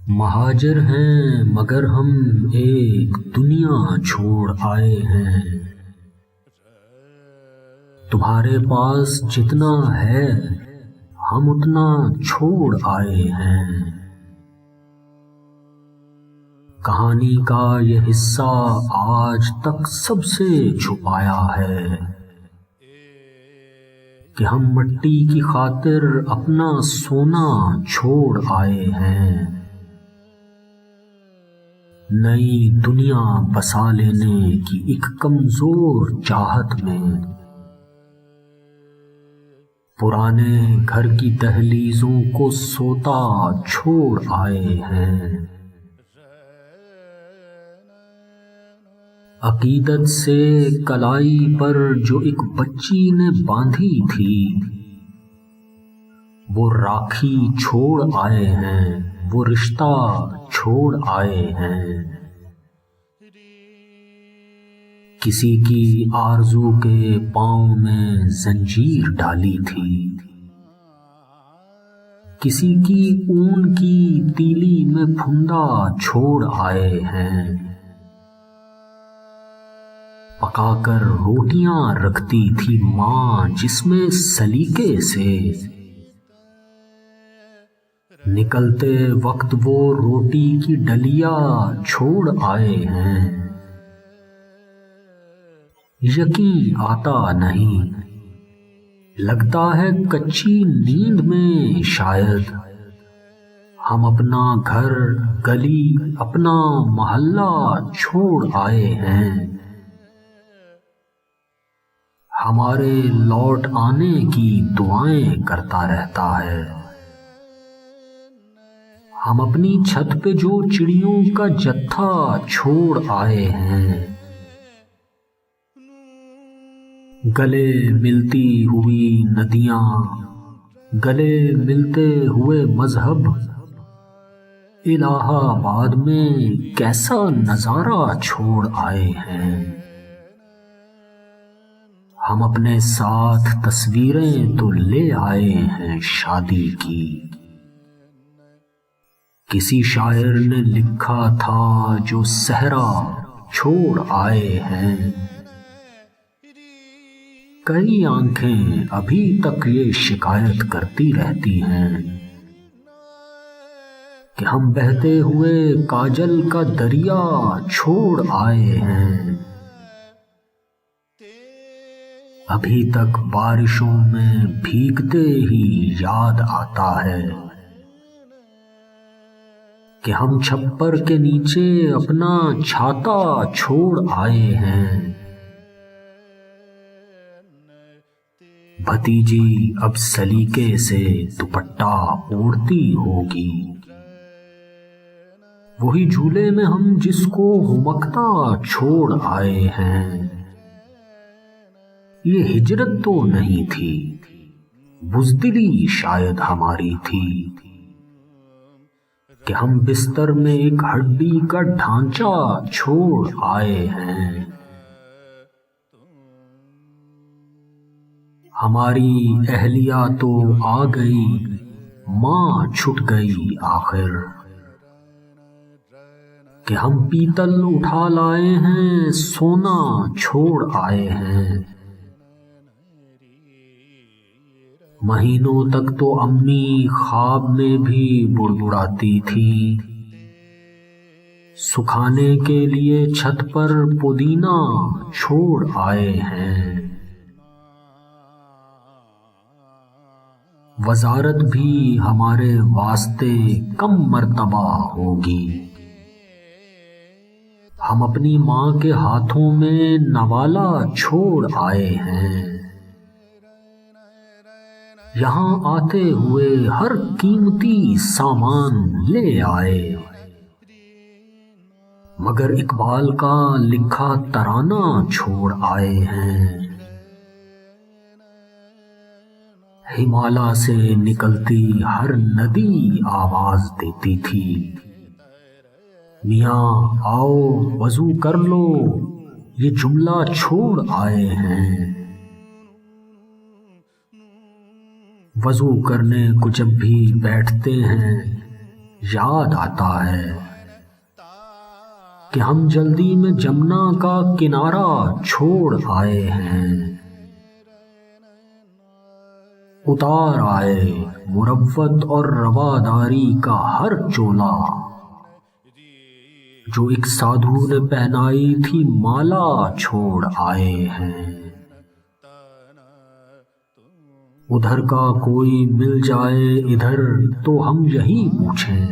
مہاجر ہیں مگر ہم ایک دنیا چھوڑ آئے ہیں، تمہارے پاس جتنا ہے ہم اتنا چھوڑ آئے ہیں۔ کہانی کا یہ حصہ آج تک سب سے چھپایا ہے کہ ہم مٹی کی خاطر اپنا سونا چھوڑ آئے ہیں، نئی دنیا بسا لینے کی ایک کمزور چاہت میں، پرانے گھر کی دہلیزوں کو سوتا چھوڑ آئے ہیں۔ عقیدت سے کلائی پر جو ایک بچی نے باندھی تھی، وہ راکھی چھوڑ آئے ہیں، وہ رشتہ چھوڑ آئے ہیں۔ کسی کی آرزو کے پاؤں میں زنجیر ڈالی تھی، کسی کی اون کی تیلی میں پھندا چھوڑ آئے ہیں۔ پکا کر روٹیاں رکھتی تھی ماں جس میں سلیقے سے، نکلتے وقت وہ روٹی کی ڈلیا چھوڑ آئے ہیں۔ یقین آتا نہیں، لگتا ہے کچی نیند میں شاید ہم اپنا گھر، گلی، اپنا محلہ چھوڑ آئے ہیں۔ ہمارے لوٹ آنے کی دعائیں کرتا رہتا ہے، ہم اپنی چھت پہ جو چڑیوں کا جتھا چھوڑ آئے ہیں۔ گلے ملتی ہوئی ندیاں، گلے ملتے ہوئے مذہب، الہ آباد میں کیسا نظارہ چھوڑ آئے ہیں۔ ہم اپنے ساتھ تصویریں تو لے آئے ہیں شادی کی، کسی شاعر نے لکھا تھا جو صحرا چھوڑ آئے ہیں۔ کئی آنکھیں ابھی تک یہ شکایت کرتی رہتی ہیں کہ ہم بہتے ہوئے کاجل کا دریا چھوڑ آئے ہیں۔ ابھی تک بارشوں میں بھیگتے ہی یاد آتا ہے کہ ہم چھپر کے نیچے اپنا چھاتا چھوڑ آئے ہیں۔ بھتیجی اب سلیقے سے دوپٹہ اوڑھتی ہوگی، وہی جھولے میں ہم جس کو ہمکتا چھوڑ آئے ہیں۔ یہ ہجرت تو نہیں تھی، بزدلی شاید ہماری تھی کہ ہم بستر میں ایک ہڈی کا ڈھانچہ چھوڑ آئے ہیں۔ ہماری اہلیہ تو آ گئی، ماں چھٹ گئی آخر، کہ ہم پیتل اٹھا لائے ہیں، سونا چھوڑ آئے ہیں۔ مہینوں تک تو امی خواب میں بھی بڑبڑاتی تھی، سکھانے کے لیے چھت پر پودینہ چھوڑ آئے ہیں۔ وزارت بھی ہمارے واسطے کم مرتبہ ہوگی، ہم اپنی ماں کے ہاتھوں میں نوالا چھوڑ آئے ہیں۔ یہاں آتے ہوئے ہر قیمتی سامان لے آئے، مگر اقبال کا لکھا ترانہ چھوڑ آئے ہیں۔ ہمالیہ سے نکلتی ہر ندی آواز دیتی تھی، میاں آؤ وضو کر لو، یہ جملہ چھوڑ آئے ہیں۔ وضو کرنے کو جب بھی بیٹھتے ہیں یاد آتا ہے کہ ہم جلدی میں جمنا کا کنارہ چھوڑ آئے ہیں، اتار آئے مروت اور رواداری کا ہر چولا جو ایک سادھو نے پہنائی تھی مالا چھوڑ آئے ہیں۔ ادھر کا کوئی مل جائے ادھر تو ہم یہی پوچھیں،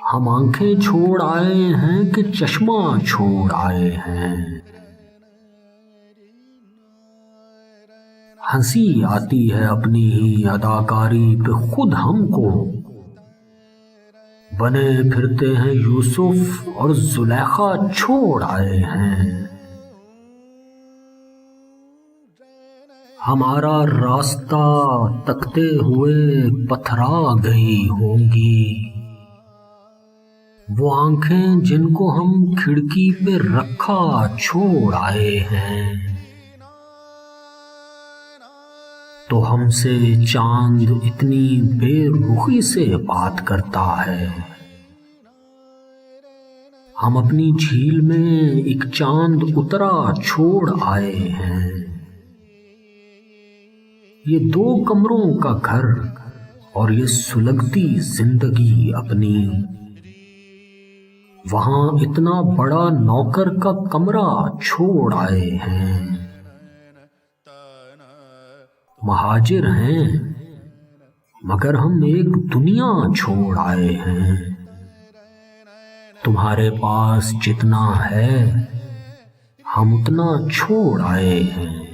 ہم آنکھیں چھوڑ آئے ہیں کہ چشمہ چھوڑ آئے ہیں۔ ہنسی آتی ہے اپنی ہی اداکاری پہ خود ہم کو، بنے پھرتے ہیں یوسف اور زلیخا چھوڑ آئے ہیں۔ ہمارا راستہ تکتے ہوئے پتھرا گئی ہوں گی وہ آنکھیں جن کو ہم کھڑکی پہ رکھا چھوڑ آئے ہیں۔ تو ہم سے چاند اتنی بے رخی سے بات کرتا ہے، ہم اپنی جھیل میں ایک چاند اترا چھوڑ آئے ہیں۔ یہ 2 کمروں کا گھر اور یہ سلگتی زندگی اپنی، وہاں اتنا بڑا نوکر کا کمرہ چھوڑ آئے ہیں۔ مہاجر ہیں مگر ہم ایک دنیا چھوڑ آئے ہیں۔ تمہارے پاس جتنا ہے ہم اتنا چھوڑ آئے ہیں۔